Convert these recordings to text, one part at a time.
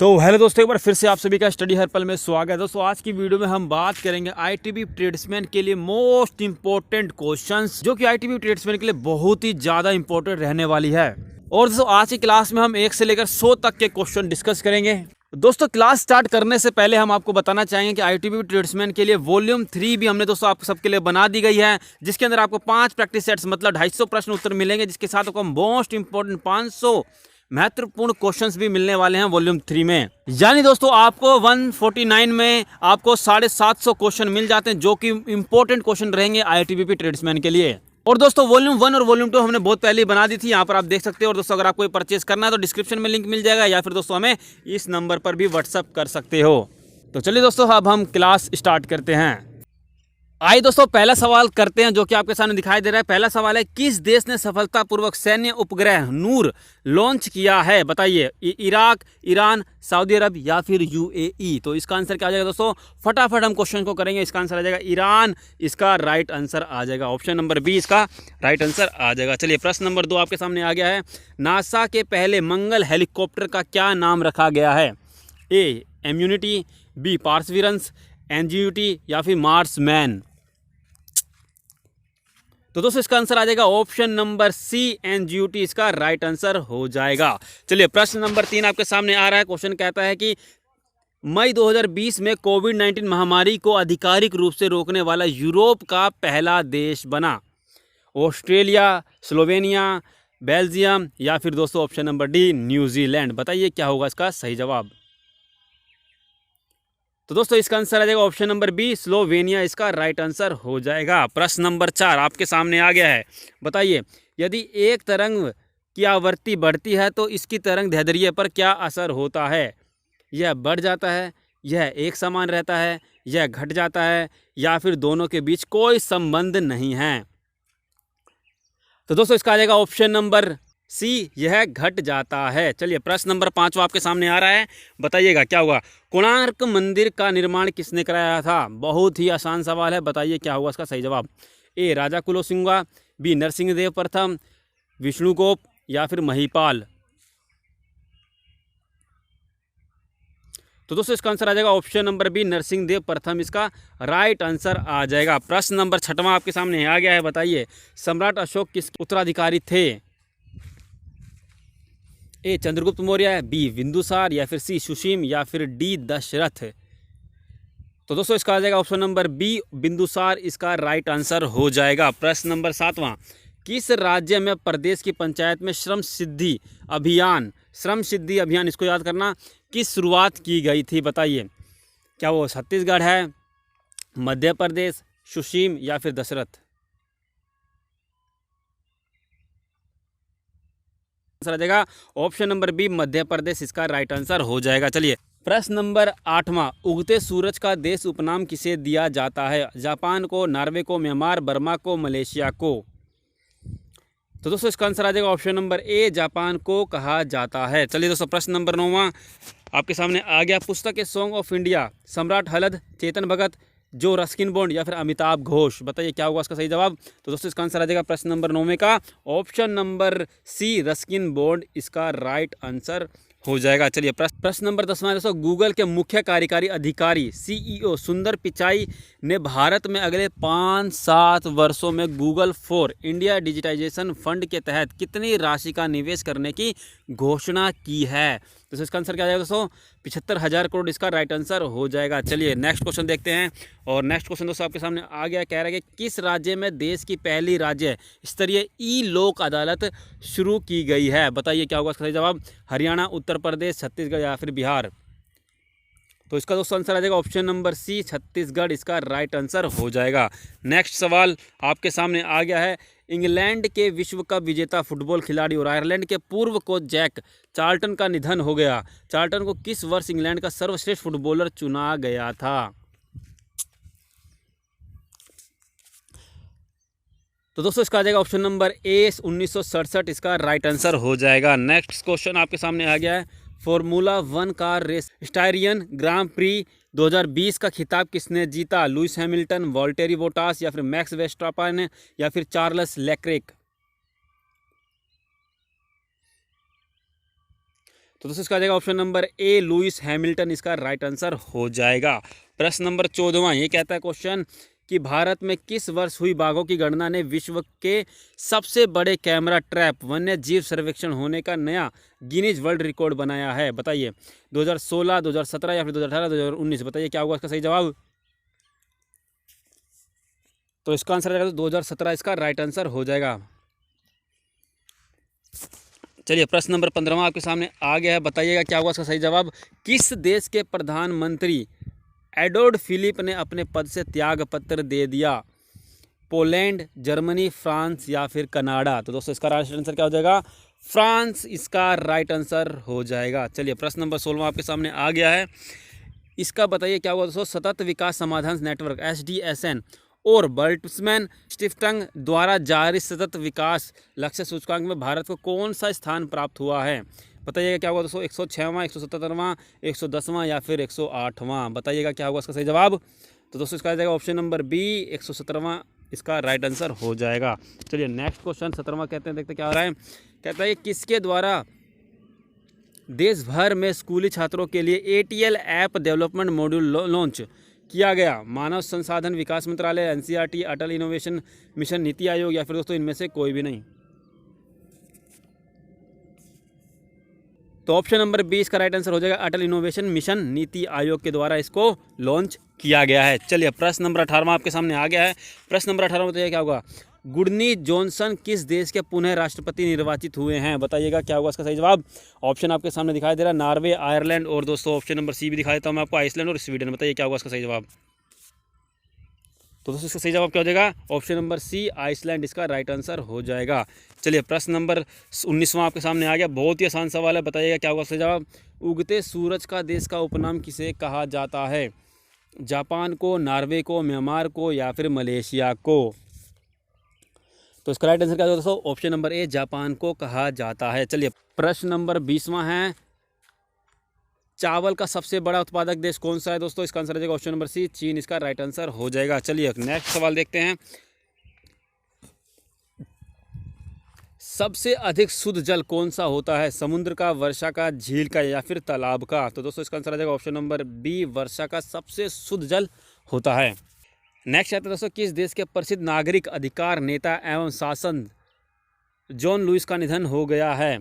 तो हेलो दोस्तों, एक बार फिर से आप सभी का स्टडी हर पल में स्वागत है। दोस्तों आज की वीडियो में हम बात करेंगे आईटीबी ट्रेड्समैन के लिए मोस्ट इंपॉर्टेंट क्वेश्चंस, जो कि आईटीबी ट्रेड्समैन के लिए बहुत ही ज़्यादा इंपॉर्टेंट रहने वाली है। और दोस्तों आज की क्लास में हम 1 से लेकर 100 तक के क्वेश्चन डिस्कस करेंगे। दोस्तों क्लास स्टार्ट करने से पहले हम आपको बताना चाहेंगे कि आईटीबी ट्रेड्समैन के लिए वॉल्यूम 3 भी हमने दोस्तों आप सबके लिए बना दी गई है, जिसके अंदर आपको 5 प्रैक्टिस सेट्स मतलब 250 प्रश्न उत्तर मिलेंगे, जिसके साथ आपको मोस्ट इंपॉर्टेंट 500 महत्वपूर्ण क्वेश्चंस भी मिलने वाले हैं वॉल्यूम 3 में। यानी दोस्तों आपको 149 में आपको 750 क्वेश्चन मिल जाते हैं, जो कि इंपॉर्टेंट क्वेश्चन रहेंगे आईटीबीपी ट्रेड्समैन के लिए। और दोस्तों वॉल्यूम 1 और वॉल्यूम 2 हमने बहुत पहले ही बना दी थी, यहाँ पर आप देख सकते हो। और दोस्तों अगर आपको परचेस करना है तो डिस्क्रिप्शन में लिंक मिल जाएगा, या फिर दोस्तों हमें इस नंबर पर भी व्हाट्सअप कर सकते हो। तो चलिए दोस्तों अब हम क्लास स्टार्ट करते हैं। आइए दोस्तों पहला सवाल करते हैं, जो कि आपके सामने दिखाई दे रहा है। पहला सवाल है, किस देश ने सफलतापूर्वक सैन्य उपग्रह नूर लॉन्च किया है? बताइए। इराक, ईरान, सऊदी अरब या फिर यूएई? तो इसका आंसर क्या आ जाएगा दोस्तों? फटाफट हम क्वेश्चन को करेंगे। इसका आंसर आ जाएगा ईरान। इसका राइट आंसर आ जाएगा ऑप्शन नंबर बी, इसका राइट आंसर आ जाएगा। चलिए प्रश्न नंबर 2 आपके सामने आ गया है। नासा के पहले मंगल हेलीकॉप्टर का क्या नाम रखा गया है? ए इम्यूनिटी, बी पार्सवीरेंस, एनजीयूटी या फिर मार्स मैन? तो दोस्तों इसका आंसर आ जाएगा ऑप्शन नंबर सी, एनजीयूटी इसका राइट आंसर हो जाएगा। चलिए प्रश्न नंबर 3 आपके सामने आ रहा है। क्वेश्चन कहता है कि मई 2020 में कोविड-19 महामारी को आधिकारिक रूप से रोकने वाला यूरोप का पहला देश बना। ऑस्ट्रेलिया, स्लोवेनिया, बेल्जियम या फिर दोस्तों ऑप्शन नंबर डी न्यूजीलैंड? बताइए क्या होगा इसका सही जवाब। तो दोस्तों इसका आंसर आ जाएगा ऑप्शन नंबर बी, स्लोवेनिया इसका राइट आंसर हो जाएगा। प्रश्न नंबर 4 आपके सामने आ गया है। बताइए, यदि एक तरंग की आवृत्ति बढ़ती है तो इसकी तरंग दैर्ध्य पर क्या असर होता है? यह बढ़ जाता है, यह एक समान रहता है, यह घट जाता है या फिर दोनों के बीच कोई संबंध नहीं है? तो दोस्तों इसका आ जाएगा ऑप्शन नंबर सी, यह घट जाता है। चलिए प्रश्न नंबर 5 आपके सामने आ रहा है। बताइएगा क्या होगा। कोणार्क मंदिर का निर्माण किसने कराया था? बहुत ही आसान सवाल है, बताइए क्या होगा इसका सही जवाब। ए राजा कुलोशुंगा, बी नरसिंहदेव प्रथम, विष्णुगुप्त या फिर महिपाल? तो दोस्तों इसका आंसर आ जाएगा ऑप्शन नंबर बी, नरसिंहदेव प्रथम इसका राइट आंसर आ जाएगा। प्रश्न नंबर 6 आपके सामने आ गया है। बताइए, सम्राट अशोक किसके उत्तराधिकारी थे? ए चंद्रगुप्त मौर्य, बी बिंदुसार या फिर सी सुसीम या फिर डी दशरथ? तो दोस्तों इसका आ जाएगा ऑप्शन नंबर बी, बिंदुसार इसका राइट आंसर हो जाएगा। प्रश्न नंबर 7, किस राज्य में प्रदेश की पंचायत में श्रम सिद्धि अभियान इसको याद करना, की शुरुआत की गई थी? बताइए, क्या वो छत्तीसगढ़ है, मध्य प्रदेश, सुसीम या फिर दशरथ? आंसर आ जाएगा option number B, Madhya Pradesh इसका राइट आंसर हो जाएगा। चलिए प्रश्न नंबर 8, उगते सूरज का देश उपनाम किसे दिया जाता है? जापान को, नॉर्वे को, म्यांमार, बर्मा को, मलेशिया को? तो दोस्तों इसका आंसर आ जाएगा ऑप्शन नंबर ए, जापान को कहा जाता है। चलिए दोस्तों प्रश्न नंबर 9 आपके सामने आ गया। पुस्तक ए सॉन्ग ऑफ इंडिया, सम्राट हलद, चेतन भगत, जो रस्किन बॉन्ड या फिर अमिताभ घोष? बताइए क्या होगा इसका सही जवाब। तो दोस्तों इसका आंसर आ जाएगा प्रश्न नंबर 9 का option number C, Ruskin Bond इसका राइट आंसर हो जाएगा। चलिए प्रश्न नंबर 10 दोस्तों, गूगल के मुख्य कार्यकारी अधिकारी सीईओ सुंदर पिचाई ने भारत में अगले 5-7 वर्षों में Google for India digitization fund के तहत कितनी राशि का निवेश करने की घोषणा की है? तो इसका आंसर क्या आ जाएगा दोस्तों? 75,000 करोड़ इसका राइट आंसर हो जाएगा। चलिए नेक्स्ट क्वेश्चन देखते हैं। और नेक्स्ट क्वेश्चन दोस्तों आपके सामने आ गया, कह रहा है कि किस राज्य में देश की पहली राज्य स्तरीय ई लोक अदालत शुरू की गई है? बताइए क्या होगा इसका सही जवाब। हरियाणा, उत्तर प्रदेश, छत्तीसगढ़ या फिर बिहार? तो इसका दोस्तों आंसर आ जाएगा ऑप्शन नंबर सी, छत्तीसगढ़ इसका राइट आंसर हो जाएगा। नेक्स्ट सवाल आपके सामने आ गया है। इंग्लैंड के विश्व कप विजेता फुटबॉल खिलाड़ी और आयरलैंड के पूर्व कोच जैक चार्ल्टन का निधन हो गया। चार्ल्टन को किस वर्ष इंग्लैंड का सर्वश्रेष्ठ फुटबॉलर चुना गया था? तो दोस्तों इसका आ जाएगा ऑप्शन नंबर ए, 1967 इसका राइट आंसर हो जाएगा। नेक्स्ट क्वेश्चन आपके सामने आ गया है। फॉर्मूला 1 कार रेस स्टायरियन ग्रां प्री 2020 का खिताब किसने जीता? लुइस हैमिल्टन, वॉल्टेरी बोटास या फिर मैक्स वेस्टापन या फिर चार्ल्स लेक्रेक? तो दोस्तों इसका आ जाएगा ऑप्शन नंबर ए लुइस हैमिल्टन इसका राइट आंसर हो जाएगा। प्रश्न नंबर 14वां ये कहता है क्वेश्चन कि भारत में किस वर्ष हुई बाघों की गणना ने विश्व के सबसे बड़े कैमरा ट्रैप वन्य जीव सर्वेक्षण होने का नया गिनीज वर्ल्ड रिकॉर्ड बनाया है? बताइए 2016, 2017 या फिर 2018, 2019? बताइए क्या होगा इसका सही जवाब। तो इसका आंसर आ जाएगा 2017 इसका राइट आंसर हो जाएगा। चलिए प्रश्न नंबर 15वां आपके सामने आ गया है, बताइएगा क्या होगा इसका सही जवाब। किस देश के प्रधानमंत्री एडोर्ड फिलिप ने अपने पद से त्याग पत्र दे दिया? पोलैंड, जर्मनी, फ्रांस या फिर कनाडा? तो दोस्तों इसका राइट आंसर क्या हो जाएगा? फ्रांस इसका राइट आंसर हो जाएगा। चलिए प्रश्न नंबर 16वां आपके सामने आ गया है, इसका बताइए क्या होगा दोस्तों। सतत विकास समाधान नेटवर्क SDSN और बर्टसमैन स्टिफ्टंग द्वारा जारी सतत विकास लक्ष्य सूचकांक में भारत को कौन सा स्थान प्राप्त हुआ है? बताइएगा क्या होगा दोस्तों। 106वां, 177वां, 110वां या फिर 108वां? बताइएगा क्या होगा इसका सही जवाब। तो दोस्तों इसका आ जाएगा ऑप्शन नंबर बी 117वां इसका राइट आंसर हो जाएगा। चलिए नेक्स्ट क्वेश्चन 17वां कहते हैं, देखते क्या हो रहा है। कहता है किसके द्वारा देश भर में स्कूली छात्रों के लिए ATL app development module launch किया गया? मानव संसाधन विकास मंत्रालय, NCERT, अटल इनोवेशन मिशन, नीति आयोग या फिर दोस्तों इनमें से कोई भी नहीं? तो ऑप्शन नंबर बी इसका राइट आंसर हो जाएगा। अटल इनोवेशन मिशन नीति आयोग के द्वारा इसको लॉन्च किया गया है। चलिए प्रश्न नंबर 18वां आपके सामने आ गया है। प्रश्न नंबर 18 बताइए क्या होगा। गुडनी जॉनसन किस देश के पुनः राष्ट्रपति निर्वाचित हुए हैं? बताइएगा क्या होगा इसका सही जवाब। ऑप्शन आपके सामने दिखाई दे रहा है, नॉर्वे, आयरलैंड और दोस्तों ऑप्शन नंबर सी भी दिखा देता हूँ मैं आपको, आइसलैंड और स्वीडन। बताइए क्या होगा इसका सही जवाब। तो दोस्तों इसका सही जवाब क्या हो जाएगा? ऑप्शन नंबर सी आइसलैंड इसका राइट आंसर हो जाएगा। चलिए प्रश्न नंबर 19वां आपके सामने आ गया, बहुत ही आसान सवाल है, बताइएगा क्या होगा सही जवाब। उगते सूरज का देश का उपनाम किसे कहा जाता है? जापान को, नॉर्वे को, म्यांमार को या फिर मलेशिया को? तो इसका राइट आंसर क्या होगा दोस्तों। ऑप्शन नंबर ए जापान को कहा जाता है। चलिए प्रश्न नंबर 20वां है, चावल का सबसे बड़ा उत्पादक देश कौन सा है? दोस्तों इसका आंसर आ जाएगा ऑप्शन नंबर सी चीन इसका राइट आंसर हो जाएगा। चलिए नेक्स्ट सवाल देखते हैं। सबसे अधिक शुद्ध जल कौन सा होता है? समुद्र का, वर्षा का, झील का या फिर तालाब का? तो दोस्तों इसका आंसर आ जाएगा ऑप्शन नंबर बी वर्षा का सबसे शुद्ध जल होता है। नेक्स्ट आता है दोस्तों, किस देश के प्रसिद्ध नागरिक अधिकार नेता एवं शासन जॉन लुइस का निधन हो गया है?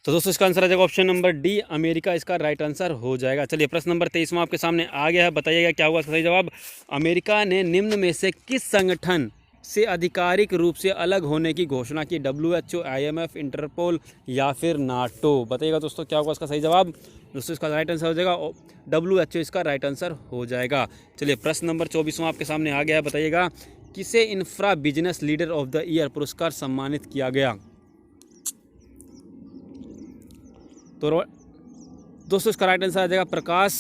तो दोस्तों इसका आंसर आ जाएगा ऑप्शन नंबर डी अमेरिका इसका राइट आंसर हो जाएगा। चलिए प्रश्न नंबर 23वां आपके सामने आ गया है, बताइएगा क्या होगा सही जवाब। अमेरिका ने निम्न में से किस संगठन से आधिकारिक रूप से अलग होने की घोषणा की? WHO, IMF, इंटरपोल या फिर नाटो? बताइएगा दोस्तों क्या होगा इसका सही जवाब। दोस्तों इसका राइट आंसर हो जाएगा WHO इसका राइट आंसर हो जाएगा। चलिए प्रश्न नंबर 24वां आपके सामने आ गया है, बताइएगा किसे infra business leader of the year पुरस्कार सम्मानित किया गया? तो दोस्तों इसका राइट आंसर आ जाएगा प्रकाश,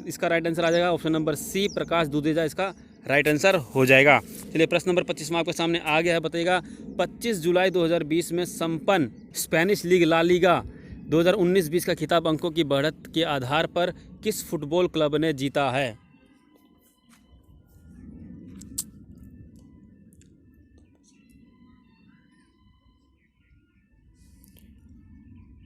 इसका राइट आंसर आ जाएगा ऑप्शन नंबर सी प्रकाश दुधेजा इसका राइट आंसर हो जाएगा। चलिए प्रश्न नंबर 25वां आपके सामने आ गया है, बताइएगा 25 जुलाई 2020 में संपन्न स्पेनिश लीग ला लीगा 2019-20 का खिताब अंकों की बढ़त के आधार पर किस फुटबॉल क्लब ने जीता है?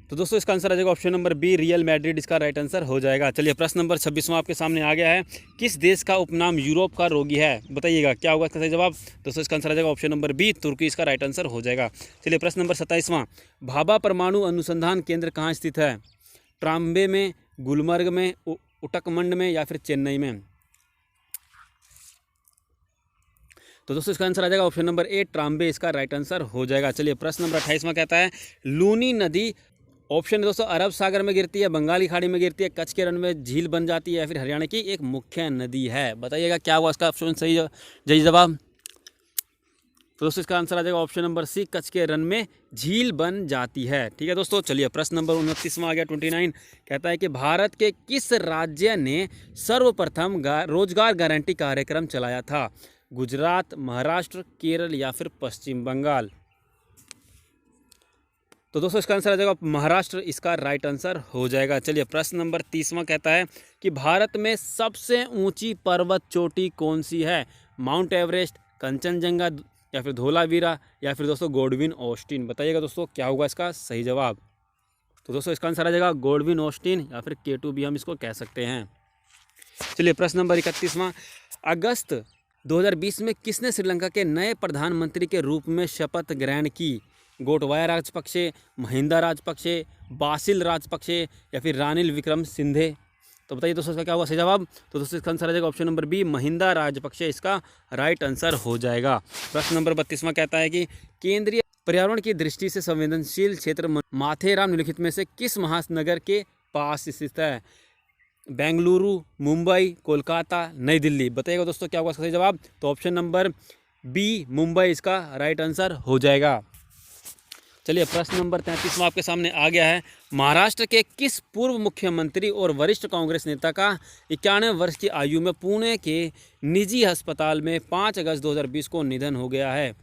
तो दोस्तों इसका आंसर आ जाएगा option number be real Madrid इसका राइट आंसर हो जाएगा। चलिए प्रश्न नंबर 26वां आपके सामने आ गया है, किस देश का उपनाम यूरोप का रोगी है? बताइएगा क्या होगा इसका सही जवाब। दोस्तों इसका आंसर आ जाएगा ऑप्शन नंबर बी तुर्की इसका राइट आंसर हो जाएगा। चलिए प्रश्न नंबर 27वां, भाभा परमाणु अनुसंधान केंद्र कहाँ स्थित है? ट्राम्बे में, गुलमर्ग में, उटकमंड में या फिर चेन्नई में? तो दोस्तों इसका आंसर आ जाएगा ऑप्शन नंबर ए ट्राम्बे इसका राइट आंसर हो जाएगा। चलिए प्रश्न नंबर 28वां कहता है, लूनी नदी ऑप्शन दोस्तों अरब सागर में गिरती है, बंगाल की खाड़ी में गिरती है, कच्छ के रण में झील बन जाती है या फिर हरियाणा की एक मुख्य नदी है? बताइएगा क्या हुआ इसका ऑप्शन सही जवाब। तो दोस्तों इसका आंसर आ जाएगा ऑप्शन नंबर सी कच्छ के रण में झील बन जाती है। ठीक है दोस्तों। चलिए प्रश्न नंबर 29वां आ गया 29, कहता है कि भारत के किस राज्य ने सर्वप्रथम रोजगार गारंटी कार्यक्रम चलाया था? गुजरात, महाराष्ट्र, केरल या फिर पश्चिम बंगाल? तो दोस्तों इसका आंसर आ जाएगा महाराष्ट्र, इसका राइट आंसर हो जाएगा। चलिए प्रश्न नंबर 30वां कहता है कि भारत में सबसे ऊंची पर्वत चोटी कौन सी है? माउंट एवरेस्ट, कंचनजंगा या फिर धौलावीरा या फिर दोस्तों गॉडविन ऑस्टिन। बताइएगा दोस्तों क्या होगा इसका सही जवाब। तो दोस्तों इसका आंसर आ जाएगा गॉडविन ऑस्टिन या फिर K2 भी हम इसको कह सकते हैं। चलिए प्रश्न नंबर 31वां, अगस्त 2020 में किसने श्रीलंका के नए प्रधानमंत्री के रूप में शपथ ग्रहण की? गोटबाया राजपक्षे, महिंदा राजपक्षे, बासिल राजपक्षे या फिर रानिल विक्रमसिंघे। तो बताइए दोस्तों इसका क्या होगा सही जवाब। तो दोस्तों इसका आंसर आ जाएगा option number B, Mahinda Rajapaksa, इसका राइट आंसर हो जाएगा। प्रश्न नंबर 32वां कहता है कि केंद्रीय पर्यावरण की दृष्टि से संवेदनशील क्षेत्र माथेरान निम्नलिखित में से किस महानगर के पास स्थित है? बेंगलुरु, मुंबई, कोलकाता, नई दिल्ली। बताइएगा दोस्तों क्या होगा सही जवाब। तो ऑप्शन नंबर बी, मुंबई, इसका राइट आंसर हो जाएगा। चलिए प्रश्न नंबर 33वां आपके सामने आ गया है। महाराष्ट्र के किस पूर्व मुख्यमंत्री और वरिष्ठ कांग्रेस नेता का 91 वर्ष की आयु में पुणे के निजी अस्पताल में 5 अगस्त 2020 को निधन हो गया है?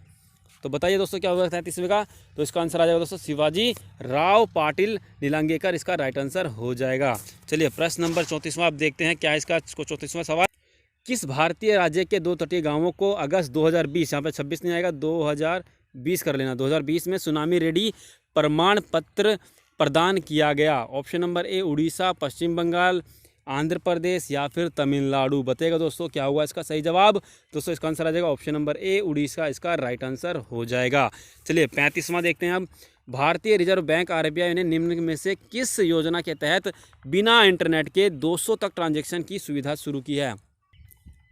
तो बताइए दोस्तों क्या होगा 33वें का। तो इसका आंसर आ जाएगा दोस्तों शिवाजी राव पाटिल नीलांगेकर, इसका राइट आंसर हो जाएगा। चलिए प्रश्न नंबर 34वां आप देखते हैं क्या इसका 34वां सवाल। किस भारतीय राज्य के 2 तटीय गांवों को अगस्त 2020, यहाँ पे 26 नहीं आएगा, 2020 कर लेना, 2020 में सुनामी रेडी प्रमाण पत्र प्रदान किया गया? ऑप्शन नंबर ए उड़ीसा, पश्चिम बंगाल, आंध्र प्रदेश या फिर तमिलनाडु। बताइएगा दोस्तों क्या हुआ इसका सही जवाब। दोस्तों इसका आंसर आ जाएगा ऑप्शन नंबर ए उड़ीसा, इसका राइट आंसर हो जाएगा। चलिए 35वां देखते हैं अब। भारतीय रिजर्व बैंक RBI ने निम्न में से किस योजना के तहत बिना इंटरनेट के 200 तक ट्रांजैक्शन की सुविधा शुरू की है?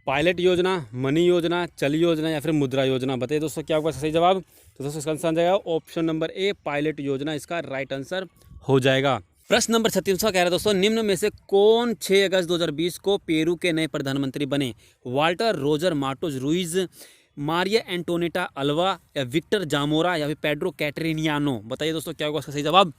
पायलट योजना, मनी योजना, चल योजना या फिर मुद्रा योजना। बताइए दोस्तों क्या होगा सही जवाब। तो दोस्तों इसका आंसर आ जाएगा ऑप्शन नंबर ए पायलट योजना, इसका राइट आंसर हो जाएगा। प्रश्न नंबर 36वां कह रहा है दोस्तों निम्न में से कौन 6 अगस्त 2020 को पेरू के नए प्रधानमंत्री बने? Walter Roger Martos Ruiz, Maria Antonieta Alva या विक्टर जामोरा या फिर पेड्रो कैटरिनियानो। बताइए दोस्तों क्या होगा इसका सही जवाब।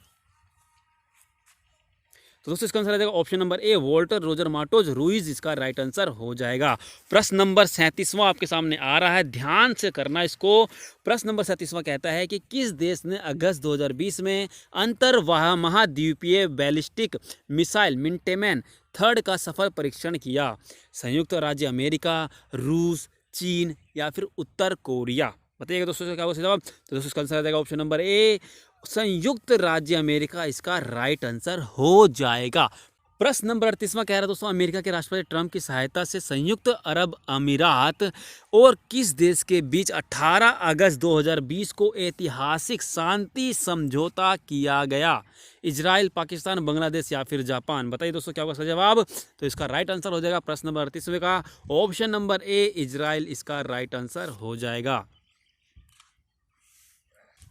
तो दोस्तों इसका आंसर आ जाएगा option number A Walter Roger Martos Ruiz, इसका राइट आंसर हो जाएगा। प्रश्न नंबर 37वां आपके सामने आ रहा है, ध्यान से करना इसको। प्रश्न नंबर 37वां कहता है कि किस देश ने अगस्त 2020 में अंतर्वाह महाद्वीपीय बैलिस्टिक मिसाइल मिंटेमैन 3 का सफल परीक्षण किया? संयुक्त राज्य अमेरिका, रूस, चीन या फिर उत्तर कोरिया। बताइएगा दोस्तों क्या होगा जवाब। तो दोस्तों इसका आंसर आ जाएगा ऑप्शन नंबर ए संयुक्त राज्य अमेरिका, इसका राइट आंसर हो जाएगा। प्रश्न नंबर 38वां कह रहा है दोस्तों अमेरिका के राष्ट्रपति ट्रंप की सहायता से संयुक्त अरब अमीरात और किस देश के बीच 18 अगस्त 2020 को ऐतिहासिक शांति समझौता किया गया? इजराइल, पाकिस्तान, बांग्लादेश या फिर जापान। बताइए दोस्तों क्या होगा इसका जवाब। तो इसका राइट आंसर हो जाएगा प्रश्न नंबर 38वें का ऑप्शन नंबर ए इजराइल, इसका राइट आंसर हो जाएगा।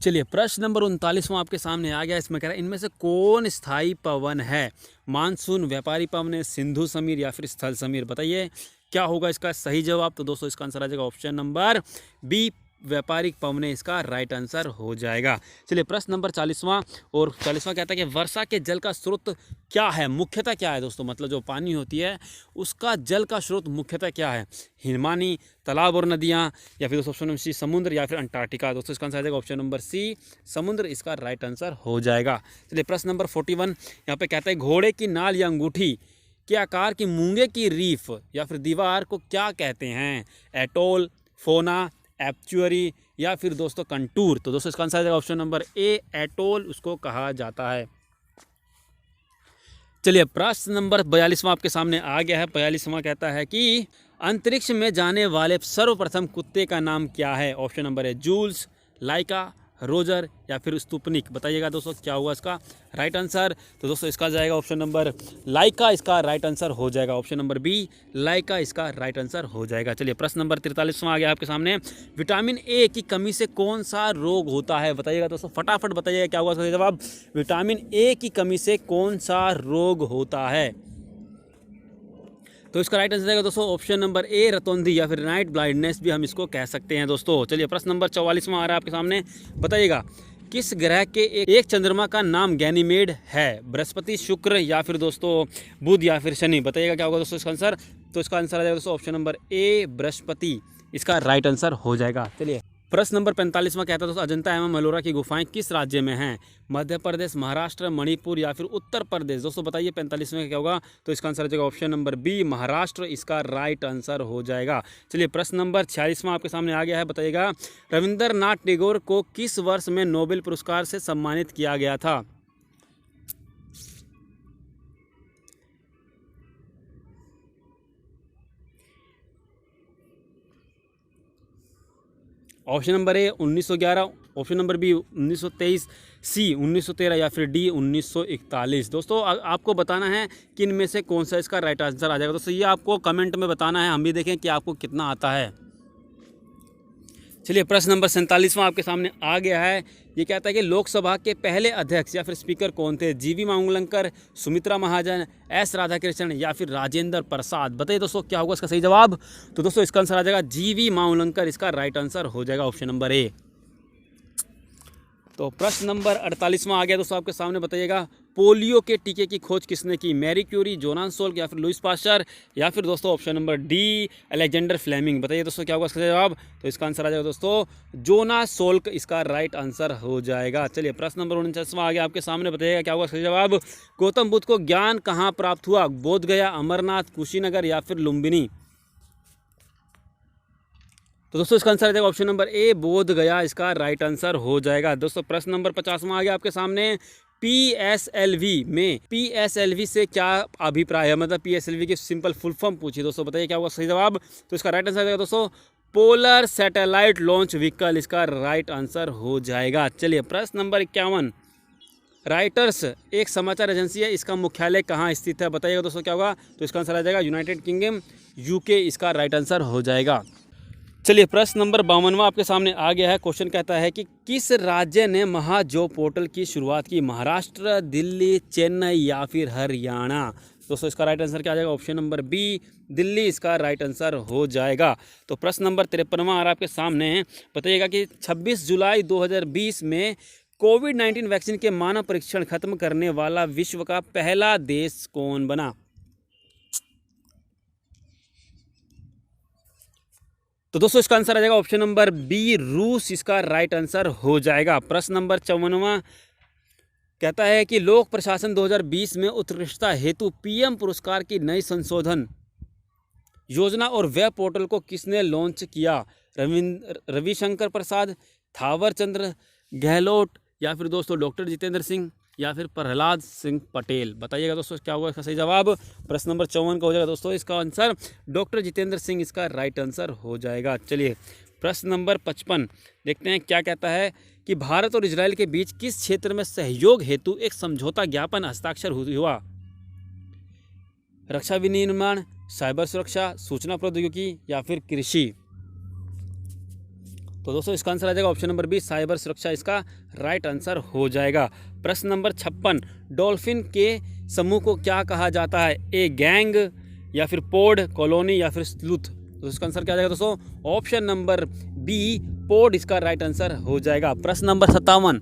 चलिए प्रश्न नंबर 39वां आपके सामने आ गया। इसमें कह रहा है इनमें से कौन स्थायी पवन है? मानसून, व्यापारी पवन है, सिंधु समीर या फिर स्थल समीर। बताइए क्या होगा इसका सही जवाब। तो दोस्तों इसका आंसर आ जाएगा ऑप्शन नंबर बी व्यापारिक पवन, इसका राइट आंसर हो जाएगा। चलिए प्रश्न नंबर 40वां और 40वां कहता है कि वर्षा के जल का स्रोत क्या है? मुख्यतः क्या है दोस्तों, मतलब जो पानी होती है उसका जल का स्रोत मुख्यतः क्या है? हिमानी, तालाब और नदियाँ या फिर दोस्तों ऑप्शन नंबर सी समुद्र या फिर अंटार्कटिका। दोस्तों इसका आंसर आ जाएगा ऑप्शन नंबर सी समुद्र, इसका राइट आंसर हो जाएगा। चलिए प्रश्न नंबर 41 यहाँ पे कहता है घोड़े की नाल या अंगूठी के आकार की मूंगे की रीफ या फिर दीवार को क्या कहते हैं? एटोल, फोना, एप्चुअरी या फिर दोस्तों कंटूर। तो दोस्तों इसका आंसर आ जाएगा ऑप्शन नंबर ए एटोल, उसको कहा जाता है। चलिए प्रश्न नंबर 42वां आपके सामने आ गया है। 42वां कहता है कि अंतरिक्ष में जाने वाले सर्वप्रथम कुत्ते का नाम क्या है? Option number A Jules, Laika, Roger या फिर स्तुपनिक। बताइएगा दोस्तों क्या हुआ इसका राइट आंसर। तो दोस्तों इसका जाएगा ऑप्शन नंबर लाइका, इसका राइट आंसर हो जाएगा। ऑप्शन नंबर बी लाइका, इसका राइट आंसर हो जाएगा। चलिए प्रश्न नंबर 43वां आ गया आपके सामने। विटामिन ए की कमी से कौन सा रोग होता है? बताइएगा दोस्तों फटाफट बताइएगा क्या हुआ इसका जवाब। विटामिन ए की कमी से कौन सा रोग होता है? तो इसका राइट आंसर आएगा दोस्तों ऑप्शन नंबर ए रतौंधी या फिर नाइट ब्लाइंडनेस भी हम इसको कह सकते हैं दोस्तों। चलिए प्रश्न नंबर 44वां आ रहा है आपके सामने। बताइएगा किस ग्रह के एक चंद्रमा का नाम गैनीमेड है? बृहस्पति, शुक्र या फिर दोस्तों बुध या फिर शनि। बताइएगा क्या होगा दोस्तों इसका आंसर। तो इसका आंसर आ जाएगा दोस्तों ऑप्शन नंबर ए बृहस्पति, इसका राइट आंसर हो जाएगा। चलिए प्रश्न नंबर 45वां कहता है दोस्तों, अजंता एवं एलोरा की गुफाएं किस राज्य में हैं? मध्य प्रदेश, महाराष्ट्र, मणिपुर या फिर उत्तर प्रदेश? दोस्तों बताइए 45वें का क्या होगा? तो इसका आंसर हो जाएगा ऑप्शन नंबर बी, महाराष्ट्र इसका राइट आंसर हो जाएगा। चलिए प्रश्न नंबर 46वां आपके सामने आ गया है, बताइएगा रविंद्रनाथ टैगोर को किस वर्ष में नोबेल पुरस्कार से सम्मानित किया गया था? Option number A 1911, option number B 1923, C 1913 या फिर डी 1941? दोस्तों आपको बताना है कि इनमें से कौन सा इसका राइट आंसर आ जाएगा। दोस्तों ये आपको कमेंट में बताना है, हम भी देखें कि आपको कितना आता है। चलिए प्रश्न नंबर 47वां आपके सामने आ गया है। ये कहता है कि लोकसभा के पहले अध्यक्ष या फिर स्पीकर कौन थे? जीवी मावलंकर, सुमित्रा महाजन, एस राधाकृष्णन या फिर राजेंद्र प्रसाद? बताइए दोस्तों क्या होगा इसका सही जवाब? तो दोस्तों इसका आंसर आ जाएगा जीवी मावलंकर, इसका राइट आंसर हो जाएगा ऑप्शन नंबर ए। तो प्रश्न नंबर 48वां आ गया दोस्तों आपके सामने, बताइएगा पोलियो के टीके की खोज किसने की? मैरी क्यूरी, जोनास सोल्क या फिर लुईस पास्चर या फिर दोस्तों option number D Alexander Fleming? बताइए दोस्तों क्या होगा इसका जवाब? तो इसका आंसर आ जाएगा दोस्तों जोनास सोल्क, इसका राइट आंसर हो जाएगा। चलिए प्रश्न नंबर 49वां आ गया आपके सामने, बताइएगा क्या होगा इसका जवाब? गौतम बुद्ध को ज्ञान कहाँ प्राप्त हुआ? बोध गया, अमरनाथ, कुशीनगर या फिर लुम्बिनी? तो दोस्तों इसका आंसर आ जाएगा ऑप्शन नंबर ए, बोध गया, इसका राइट आंसर हो जाएगा। दोस्तों प्रश्न नंबर 50वां आ गया आपके सामने, पीएसएलवी से क्या अभिप्राय है? मतलब पीएसएलवी की सिंपल फुल फॉर्म पूछी दोस्तों, बताइए क्या होगा सही जवाब? तो इसका राइट आंसर आ जाएगा दोस्तों पोलर सैटेलाइट लॉन्च व्हीकल, इसका राइट आंसर हो जाएगा। चलिए प्रश्न नंबर 51, राइटर्स एक समाचार एजेंसी है, इसका मुख्यालय कहाँ स्थित है? बताइएगा दोस्तों क्या होगा? तो इसका आंसर आ जाएगा यूनाइटेड किंगडम, यूके, इसका राइट आंसर हो जाएगा। चलिए प्रश्न नंबर 52वां आपके सामने आ गया है। क्वेश्चन कहता है कि किस राज्य ने महाजॉब पोर्टल की शुरुआत की? महाराष्ट्र, दिल्ली, चेन्नई या फिर हरियाणा? दोस्तों इसका राइट आंसर क्या आ जाएगा? ऑप्शन नंबर बी, दिल्ली, इसका राइट आंसर हो जाएगा। तो प्रश्न नंबर 53वां आ रहा आपके सामने है, बताइएगा कि 26 जुलाई 2020 में कोविड-19 वैक्सीन के मानव परीक्षण खत्म करने वाला विश्व का पहला देश कौन बना? तो दोस्तों इसका आंसर आ जाएगा ऑप्शन नंबर बी, रूस, इसका राइट आंसर हो जाएगा। प्रश्न नंबर 54वां कहता है कि लोक प्रशासन 2020 में उत्कृष्टता हेतु पीएम पुरस्कार की नई संशोधन योजना और वेब पोर्टल को किसने लॉन्च किया? रविशंकर प्रसाद, थावर चंद्र गहलोत या फिर दोस्तों डॉक्टर जितेंद्र सिंह या फिर प्रहलाद सिंह पटेल? बताइएगा दोस्तों क्या होगा इसका सही जवाब? प्रश्न नंबर 54 का हो जाएगा दोस्तों इसका आंसर डॉक्टर जितेंद्र सिंह, इसका राइट आंसर हो जाएगा। चलिए प्रश्न नंबर 55 देखते हैं क्या कहता है कि भारत और इजराइल के बीच किस क्षेत्र में सहयोग हेतु एक समझौता ज्ञापन हस्ताक्षर हुआ? रक्षा विनिर्माण, साइबर सुरक्षा, सूचना प्रौद्योगिकी या फिर कृषि? तो दोस्तों इसका आंसर आ जाएगा ऑप्शन नंबर बी, साइबर सुरक्षा, इसका राइट आंसर हो जाएगा। प्रश्न नंबर 56, डॉल्फिन के समूह को क्या कहा जाता है? ए गैंग या फिर पोड, कॉलोनी या फिर स्लूथ? तो इसका आंसर क्या आ जाएगा दोस्तों? ऑप्शन नंबर बी, पोड, इसका राइट आंसर हो जाएगा। प्रश्न नंबर 57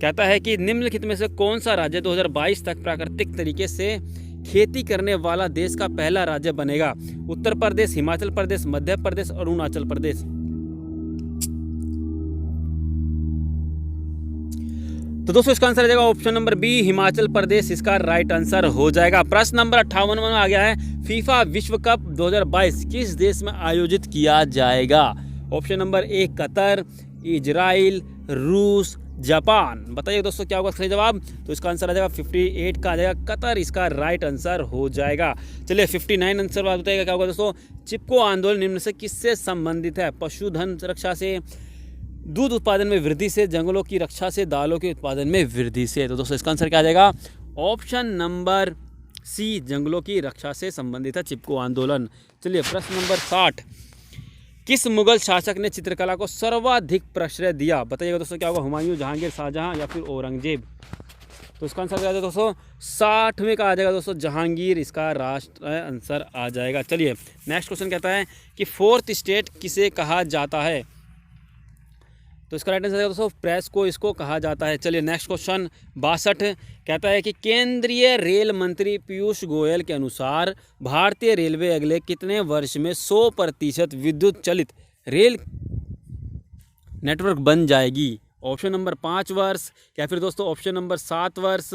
कहता है कि निम्नलिखित में से कौन सा राज्य 2022 तक प्राकृतिक तरीके से खेती करने वाला देश का पहला राज्य बनेगा? उत्तर प्रदेश, हिमाचल प्रदेश, मध्य प्रदेश और अरुणाचल प्रदेश? तो दोस्तों इसका आंसर आ जाएगा option number B, Himachal Pradesh, इसका राइट आंसर हो जाएगा। प्रश्न नंबर 58 आ गया है, फीफा विश्व कप 2022 किस देश में आयोजित किया जाएगा? ऑप्शन नंबर ए कतर, इजराइल, रूस, जापान? बताइए दोस्तों क्या होगा सही जवाब? तो इसका आंसर आ जाएगा 58 का आ जाएगा कतर, इसका राइट आंसर हो जाएगा। चलिए 59 आंसर बताइएगा क्या होगा दोस्तों? चिपको आंदोलन निम्न से किससे संबंधित है? पशुधन रक्षा से, दूध उत्पादन में वृद्धि से, जंगलों की रक्षा से, दालों के उत्पादन में वृद्धि से? तो दोस्तों इसका आंसर क्या आ जाएगा? ऑप्शन नंबर सी, जंगलों की रक्षा से संबंधित है चिपको आंदोलन। चलिए प्रश्न नंबर 60, किस मुगल शासक ने चित्रकला को सर्वाधिक प्रश्रय दिया? बताइएगा दोस्तों क्या होगा? हुमायूं, जहांगीर, शाहजहां या फिर औरंगजेब? तो इसका आंसर क्या आ जाएगा दोस्तों? 60वें का आ जाएगा दोस्तों जहांगीर, इसका राष्ट्र आंसर आ जाएगा। चलिए नेक्स्ट क्वेश्चन कहता है कि फोर्थ स्टेट किसे कहा जाता है? तो इसका राइट आंसर है दोस्तों प्रेस को इसको कहा जाता है। चलिए नेक्स्ट क्वेश्चन 62 कहता है कि केंद्रीय रेल मंत्री पीयूष गोयल के अनुसार भारतीय रेलवे अगले कितने वर्ष में 100% विद्युत चलित रेल नेटवर्क बन जाएगी? ऑप्शन नंबर 5 वर्ष, या फिर दोस्तों ऑप्शन नंबर 7 वर्ष,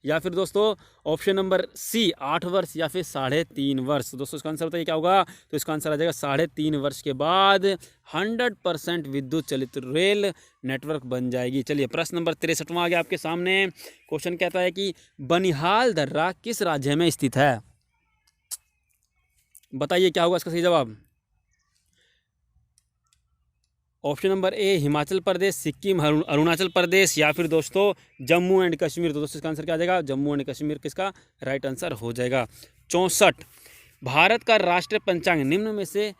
या फिर दोस्तों ऑप्शन नंबर सी 8 वर्ष, या फिर 3.5 वर्ष। दोस्तों इसका आंसर बताइए क्या होगा? तो इसका आंसर आ जाएगा 3.5 वर्ष के बाद 100% विद्युत चलित रेल नेटवर्क बन जाएगी। चलिए प्रश्न नंबर 63वां आ गया आपके सामने। क्वेश्चन कहता है कि बनिहाल दर्रा किस राज्य में स्थित है? बताइए क्या होगा इसका सही जवाब? ऑप्शन नंबर ए हिमाचल प्रदेश, सिक्किम, अरुणाचल प्रदेश, या फिर दोस्तों जम्मू एंड कश्मीर। तो दोस्तों इसका आंसर क्या आ जाएगा? जम्मू एंड कश्मीर किसका राइट आंसर हो जाएगा। 64, भारत का राष्ट्रीय पंचांग निम्न में से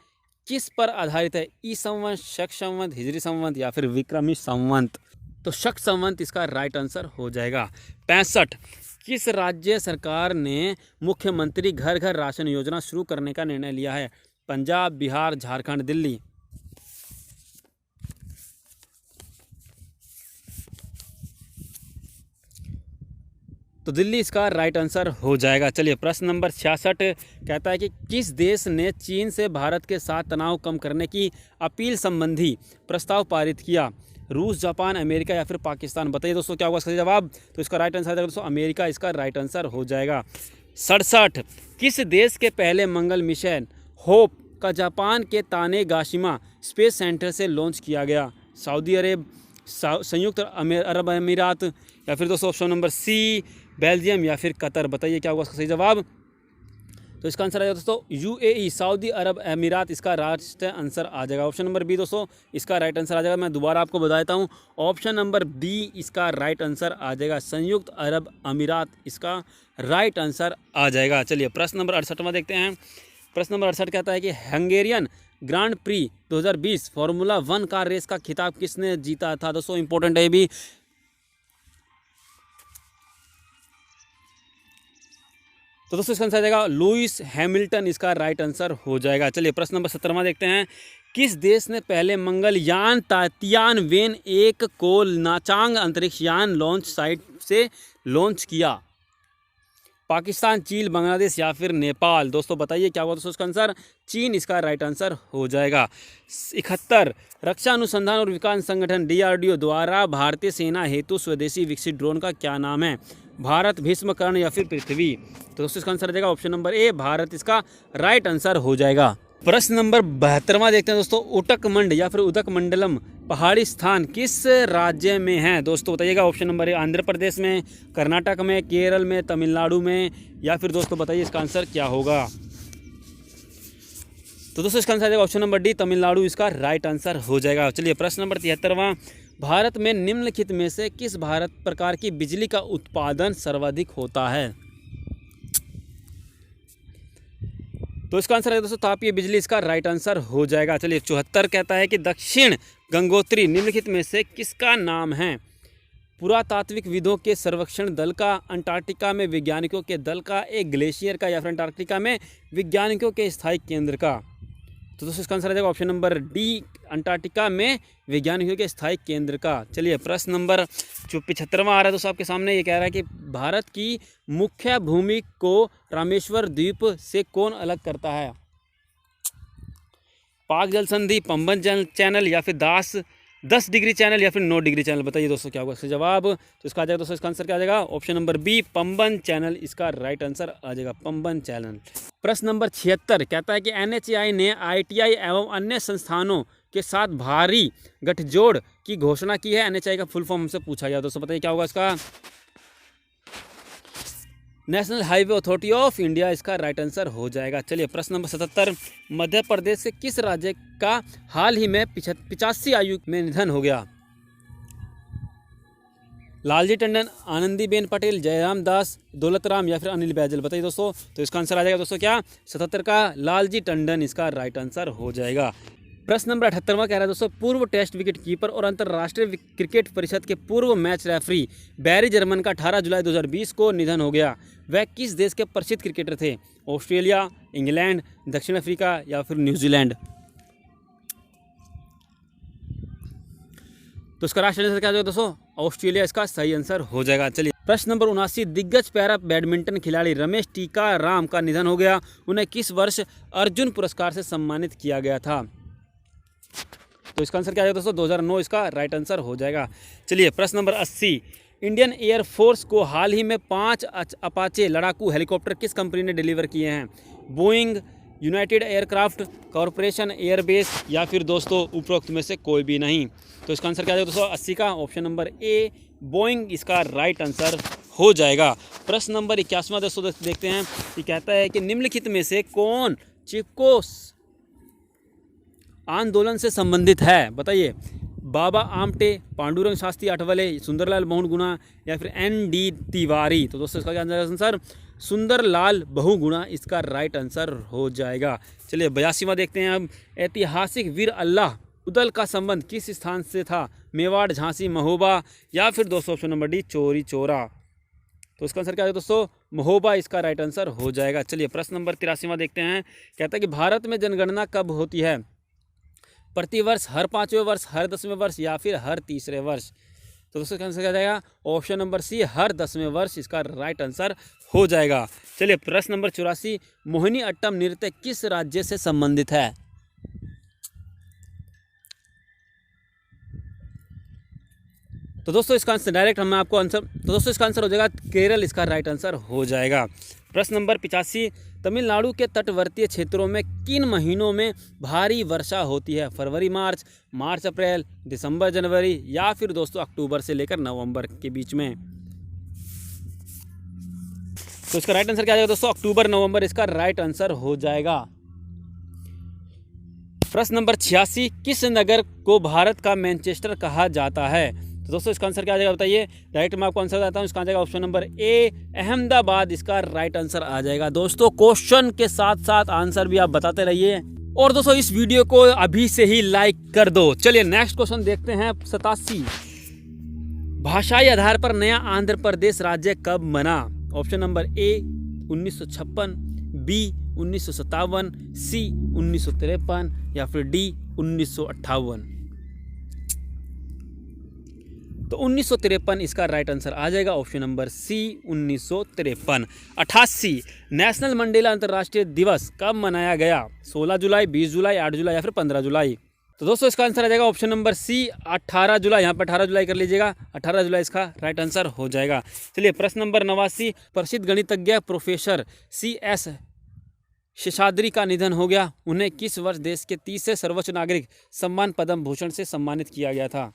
किस पर आधारित है? ई संवत, शक संवत, हिजरी संवत, या फिर विक्रमी संवत। तो शक संवत इसका राइट आंसर हो जाएगा। 65, किस राज्य सरकार ने मुख्यमंत्री घर घर राशन योजना शुरू करने का निर्णय लिया है? पंजाब, बिहार, झारखंड, दिल्ली। तो दिल्ली इसका राइट आंसर हो जाएगा। चलिए प्रश्न नंबर 66 कहता है कि किस देश ने चीन से भारत के साथ तनाव कम करने की अपील संबंधी प्रस्ताव पारित किया? रूस, जापान, अमेरिका, या फिर पाकिस्तान। बताइए दोस्तों क्या होगा इसका जवाब? तो इसका राइट आंसर दोस्तों अमेरिका इसका राइट आंसर हो जाएगा। 67, किस देश के पहले मंगल मिशन होप का जापान के तानेगाशिमा स्पेस सेंटर से लॉन्च किया गया? सऊदी अरब, संयुक्त अरब अमीरात, या फिर दोस्तों ऑप्शन नंबर सी बेल्जियम, या फिर कतर। बताइए क्या होगा इसका सही जवाब? तो इसका आंसर आ जाएगा दोस्तों यूएई, सऊदी अरब अमीरात इसका राइट आंसर आ जाएगा। ऑप्शन नंबर बी दोस्तों इसका राइट आंसर आ जाएगा। मैं दोबारा आपको बता देता हूँ, ऑप्शन नंबर बी इसका राइट आंसर आ जाएगा, संयुक्त अरब अमीरात इसका राइट आंसर आ जाएगा। चलिए प्रश्न नंबर 68वां देखते हैं। प्रश्न नंबर 68 कहता है कि Hungarian Grand Prix 2020 formula 1 car race का खिताब किसने जीता था? दोस्तों इंपॉर्टेंट है ये भी। तो दोस्तों इसका आंसर आ जाएगा लुइस हैमिल्टन इसका राइट आंसर हो जाएगा। चलिए प्रश्न नंबर 17वां देखते हैं। किस देश ने पहले मंगलयान तियानवेन 1 को नाचांग अंतरिक्ष यान लॉन्च साइट से लॉन्च किया? पाकिस्तान, चीन, बांग्लादेश, या फिर नेपाल। दोस्तों बताइए क्या होगा दोस्तों इसका आंसर? चीन इसका राइट आंसर हो जाएगा। 71, रक्षा अनुसंधान और विकास संगठन DRDO द्वारा भारतीय सेना हेतु स्वदेशी विकसित ड्रोन का क्या नाम है? भारत, भीष्म, कर्ण, या फिर पृथ्वी। तो दोस्तों इसका आंसर आ जाएगा ऑप्शन नंबर ए भारत इसका राइट आंसर हो जाएगा। प्रश्न नंबर 72वां देखते हैं दोस्तों। उटकमंड या फिर उदकमंडलम पहाड़ी स्थान किस राज्य में है? दोस्तों बताइएगा। ऑप्शन नंबर ए आंध्र प्रदेश में, कर्नाटक में, केरल में, तमिलनाडु में, या फिर दोस्तों बताइए इसका आंसर क्या होगा? तो दोस्तों इसका आंसर आ जाएगा ऑप्शन नंबर डी तमिलनाडु इसका राइट आंसर हो जाएगा। चलिए प्रश्न नंबर 73वां। भारत में निम्नलिखित में से किस भारत प्रकार की बिजली का उत्पादन सर्वाधिक होता है? तो इसका आंसर है दोस्तों तापीय बिजली इसका राइट आंसर हो जाएगा। चलिए 74 कहता है कि दक्षिण गंगोत्री निम्नलिखित में से किसका नाम है? पुरातात्विकविदों के सर्वेक्षण दल का, अंटार्कटिका में वैज्ञानिकों के दल का, एक ग्लेशियर का, या फिर अंटार्कटिका में वैज्ञानिकों के स्थायी केंद्र का। तो दोस्तों इसका आंसर आ जाएगा ऑप्शन नंबर डी अंटार्कटिका में वैज्ञानिकों के स्थायी केंद्र का। चलिए प्रश्न नंबर 75वां आ रहा है दोस्तों आपके सामने। ये कह रहा है कि भारत की मुख्य भूमि को रामेश्वर द्वीप से कौन अलग करता है? पाक जल संधि, पंबन जल चैनल, या फिर 10 डिग्री चैनल, या फिर 9 डिग्री चैनल। बताइए दोस्तों क्या होगा इसका जवाब? तो इसका आ जाएगा दोस्तों इसका आंसर क्या आ जाएगा? Option number B Pamban channel इसका राइट आंसर आ जाएगा, पंबन चैनल। प्रश्न नंबर 76 कहता है कि NHAI ने ITI एवं अन्य संस्थानों के साथ भारी गठजोड़ की घोषणा की है। NHAI का फुल फॉर्म हमसे पूछा गया। दोस्तों बताइए क्या होगा इसका? National highway authority of India इसका राइट आंसर हो जाएगा। चलिए प्रश्न नंबर 77। मध्य प्रदेश के किस राज्य का हाल ही में 85 आयु में निधन हो गया? लालजी टंडन, आनंदीबेन पटेल, जयराम दास, दौलतराम, या फिर अनिल बैजल। बताइए दोस्तों। तो इसका आंसर आ जाएगा दोस्तों क्या? 77 का लालजी टंडन इसका राइट आंसर हो जाएगा। प्रश्न नंबर 78वां कह रहा है दोस्तों पूर्व टेस्ट विकेट कीपर और अंतर्राष्ट्रीय क्रिकेट परिषद के पूर्व मैच रेफरी बैरी जर्मन का 18 जुलाई 2020 को निधन हो गया। वह किस देश के प्रसिद्ध क्रिकेटर थे? ऑस्ट्रेलिया, इंग्लैंड, दक्षिण अफ्रीका, या फिर न्यूजीलैंड। तो इसका राष्ट्रीय आंसर क्या हो जाएगा दोस्तों? ऑस्ट्रेलिया इसका सही आंसर हो जाएगा। चलिए प्रश्न नंबर 79। दिग्गज पैरा बैडमिंटन खिलाड़ी रमेश टीकाराम का निधन हो गया। उन्हें किस वर्ष अर्जुन पुरस्कार से सम्मानित किया गया था? तो इसका आंसर क्या आएगा दोस्तों? 2009 इसका राइट आंसर हो जाएगा। चलिए प्रश्न नंबर 80, इंडियन एयरफोर्स को हाल ही में 5 अपाचे लड़ाकू हेलीकॉप्टर किस कंपनी ने डिलीवर किए हैं? Boeing, United aircraft corporation, airbase या फिर दोस्तों उपरोक्त में से कोई भी नहीं। तो इसका आंसर क्या आएगा दोस्तों? 80 का ऑप्शन नंबर ए बोइंग इसका राइट आंसर हो जाएगा। प्रश्न नंबर 81वां दोस्तों देखते हैं। ये कहता है कि निम्नलिखित में से कौन चिपको आंदोलन से संबंधित है? बताइए। बाबा आमटे, पांडुरंग शास्त्री आठवले, सुंदरलाल बहुगुणा या फिर एन.डी. तिवारी। तो दोस्तों इसका क्या आंसर? सुंदरलाल बहुगुणा इसका राइट आंसर हो जाएगा। चलिए 82वां देखते हैं अब। ऐतिहासिक वीर अल्लाह उदल का संबंध किस स्थान से था? मेवाड़, झांसी, महोबा या फिर दोस्तों ऑप्शन नंबर डी चोरी चोरा। तो इसका आंसर क्या है दोस्तों? महोबा इसका राइट आंसर हो जाएगा। चलिए प्रश्न नंबर 83वां देखते हैं। कहता है कि भारत में जनगणना कब होती है? प्रतिवर्ष, हर 5वें वर्ष, हर 10वें वर्ष या फिर हर 3रे वर्ष। तो दोस्तों आंसर क्या जाएगा? ऑप्शन नंबर सी हर 10वें वर्ष इसका राइट आंसर हो जाएगा। चलिए प्रश्न नंबर 84, मोहिनी अट्टम नृत्य किस राज्य से संबंधित है? तो दोस्तों इसका आंसर डायरेक्ट हम आपको आंसर, तो दोस्तों इसका आंसर हो जाएगा केरल इसका राइट आंसर हो जाएगा। प्रश्न नंबर 85, तमिलनाडु के तटवर्तीय क्षेत्रों में किन महीनों में भारी वर्षा होती है? फरवरी मार्च, मार्च अप्रैल, दिसंबर जनवरी या फिर दोस्तों अक्टूबर से लेकर नवंबर के बीच में। तो इसका राइट आंसर क्या आएगा दोस्तों? अक्टूबर नवंबर इसका राइट आंसर हो जाएगा। प्रश्न नंबर 86, किस नगर को भारत का मैनचेस्टर कहा जाता है? तो दोस्तों इसका आंसर क्या आ जाएगा बताइए? डायरेक्ट मैं आपको आंसर बताता हूँ। इसका आ जाएगा ऑप्शन नंबर ए अहमदाबाद इसका राइट आंसर आ जाएगा। दोस्तों क्वेश्चन के साथ साथ आंसर भी आप बताते रहिए और दोस्तों इस वीडियो को अभी से ही लाइक कर दो। चलिए नेक्स्ट क्वेश्चन देखते हैं। 87, भाषाई आधार पर नया आंध्र प्रदेश राज्य कब बना? ऑप्शन नंबर ए 1956, बी 1957, सी 1953 या फिर डी 1958। तो 1953 इसका राइट आंसर आ जाएगा। Option number C 1953। 88, Nelson Mandela अंतर्राष्ट्रीय दिवस कब मनाया गया? 16 जुलाई, 20 जुलाई, 8 जुलाई या फिर 15 जुलाई। तो दोस्तों इसका आंसर आ जाएगा ऑप्शन नंबर सी 18 जुलाई। यहाँ पर 18 जुलाई कर लीजिएगा। 18 जुलाई इसका राइट आंसर हो जाएगा। चलिए प्रश्न नंबर 89, प्रसिद्ध गणितज्ञ प्रोफेसर C.S. शेषाद्री का निधन हो गया। उन्हें किस वर्ष देश के 30वें सर्वोच्च नागरिक सम्मान पद्म भूषण से सम्मानित किया गया था?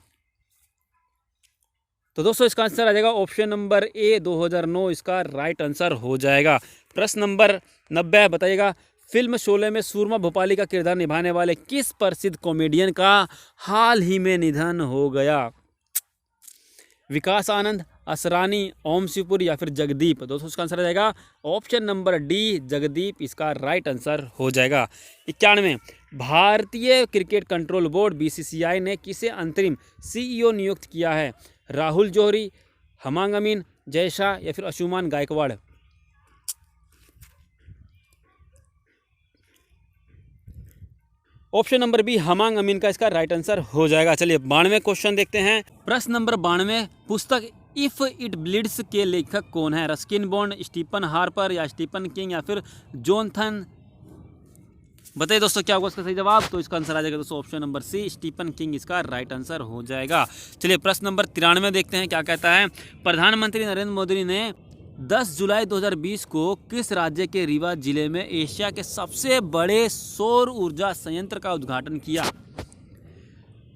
तो दोस्तों इसका आंसर आ जाएगा ऑप्शन नंबर ए 2009 इसका राइट आंसर हो जाएगा। प्रश्न नंबर 90 बताइएगा। फिल्म शोले में सूरमा भोपाली का किरदार निभाने वाले किस प्रसिद्ध कॉमेडियन का हाल ही में निधन हो गया? विकास आनंद, असरानी, ओम शिवपुरी या फिर जगदीप। दोस्तों इसका आंसर आ जाएगा ऑप्शन नंबर डी जगदीप इसका राइट आंसर हो जाएगा। 91, भारतीय क्रिकेट कंट्रोल बोर्ड BCCI ने किसे अंतरिम CEO नियुक्त किया है? राहुल जौहरी, हमांग अमीन, जय शाह या फिर Anshuman Gaekwad. Option number B Hemang Amin का इसका राइट आंसर हो जाएगा। चलिए 92 क्वेश्चन देखते हैं। प्रश्न नंबर 92, पुस्तक इफ इट ब्लीड्स के लेखक कौन है? रस्किन बॉन्ड, स्टीफन हार्पर या स्टीफन किंग या फिर जोनाथन? बताइए दोस्तों क्या होगा इसका सही जवाब? तो इसका आंसर आ जाएगा दोस्तों option number C Stephen King इसका राइट आंसर हो जाएगा। चलिए प्रश्न नंबर 93 देखते हैं क्या कहता है। प्रधानमंत्री नरेंद्र मोदी ने 10 जुलाई 2020 को किस राज्य के रीवा जिले में एशिया के सबसे बड़े सौर ऊर्जा संयंत्र का उद्घाटन किया?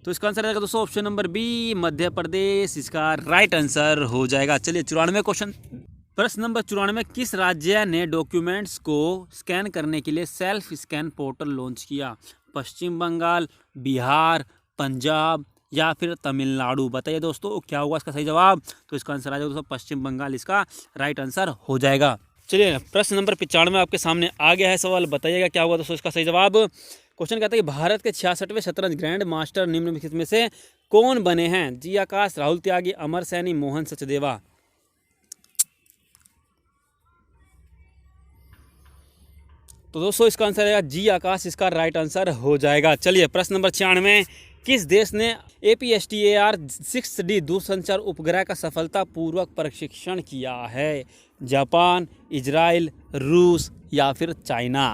तो इसका आंसर आएगा दोस्तों option number B Madhya Pradesh इसका राइट आंसर हो जाएगा। चलिए 94 क्वेश्चन। प्रश्न नंबर 94, किस राज्य ने डॉक्यूमेंट्स को स्कैन करने के लिए सेल्फ स्कैन पोर्टल लॉन्च किया? पश्चिम बंगाल, बिहार, पंजाब या फिर तमिलनाडु? बताइए दोस्तों क्या होगा इसका सही जवाब? तो इसका आंसर आ जाएगा दोस्तों पश्चिम बंगाल इसका राइट आंसर हो जाएगा। चलिए प्रश्न नंबर 95 आपके सामने आ गया है सवाल, बताइएगा क्या होगा दोस्तों इसका सही जवाब। क्वेश्चन कहता है कि भारत के 66वें शतरंज ग्रैंड मास्टर निम्नलिखित में से कौन बने हैं? जी आकाश, राहुल त्यागी, अमर सैनी, मोहन सचदेवा। तो दोस्तों इसका आंसर है जी आकाश इसका राइट आंसर हो जाएगा। चलिए प्रश्न नंबर 96, किस देश ने APSTAR 6D दूरसंचार उपग्रह का सफलतापूर्वक परीक्षण किया है? जापान, इजराइल, रूस या फिर चाइना?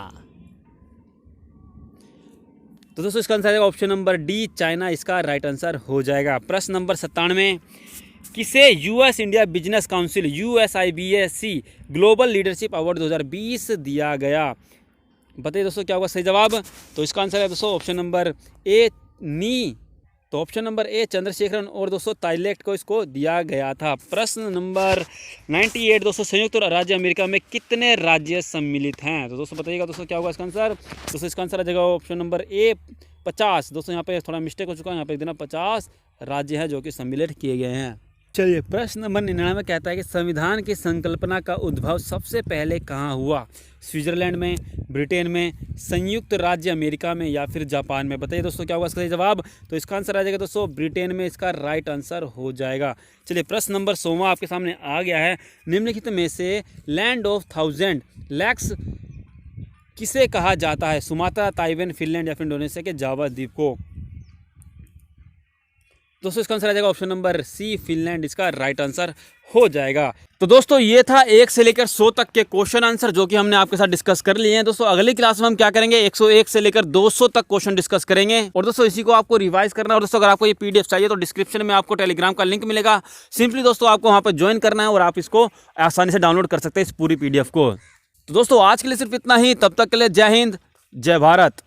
तो दोस्तों इसका आंसर आएगा ऑप्शन नंबर डी, चाइना इसका राइट आंसर हो जाएगा। प्रश्न नंबर 97, किसे US India business council USIBAC global leadership award 2020 दिया गया? बताइए दोस्तों क्या होगा सही जवाब। तो इसका आंसर है दोस्तों ऑप्शन नंबर ए, नी। तो ऑप्शन नंबर ए, चंद्रशेखरन और दोस्तों ताइलेक्ट को इसको दिया गया था। प्रश्न नंबर 98 दोस्तों, संयुक्त राज्य अमेरिका में कितने राज्य सम्मिलित हैं? तो दोस्तों बताइएगा दोस्तों क्या होगा इसका आंसर। दोस्तों इसका आंसर आ जाएगा ऑप्शन नंबर ए, 50। दोस्तों यहाँ पे थोड़ा मिस्टेक हो चुका है, यहाँ पे देना 50 राज्य हैं जो कि सम्मिलित किए गए हैं। चलिए प्रश्न नंबर 99 कहता है कि संविधान की संकल्पना का उद्भव सबसे पहले कहाँ हुआ? स्विट्जरलैंड में, ब्रिटेन में, संयुक्त राज्य अमेरिका में या फिर जापान में? बताइए दोस्तों क्या होगा इसका जवाब। तो इसका आंसर आ जाएगा दोस्तों ब्रिटेन में इसका राइट आंसर हो जाएगा। चलिए प्रश्न नंबर 100 आपके सामने आ गया है। निम्नलिखित में से लैंड ऑफ 1000 लैक्स किसे कहा जाता है? सुमात्रा, ताइवान, फिनलैंड या फिर इंडोनेशिया के जावा द्वीप को? दोस्तों इसका आंसर आ जाएगा ऑप्शन नंबर सी, फिनलैंड इसका राइट आंसर हो जाएगा। तो दोस्तों ये था 1 से लेकर 100 तक के क्वेश्चन आंसर जो कि हमने आपके साथ डिस्कस कर लिए हैं। दोस्तों अगली क्लास में हम क्या करेंगे, 101 से लेकर 200 तक क्वेश्चन डिस्कस करेंगे। और दोस्तों इसी को आपको रिवाइज करना है। और दोस्तों अगर आपको ये PDF चाहिए तो डिस्क्रिप्शन में आपको टेलीग्राम का लिंक मिलेगा। सिंपली दोस्तों आपको वहाँ पर ज्वाइन करना है और आप इसको आसानी से डाउनलोड कर सकते हैं इस पूरी PDF को। तो दोस्तों आज के लिए सिर्फ इतना ही। तब तक के लिए जय हिंद, जय भारत।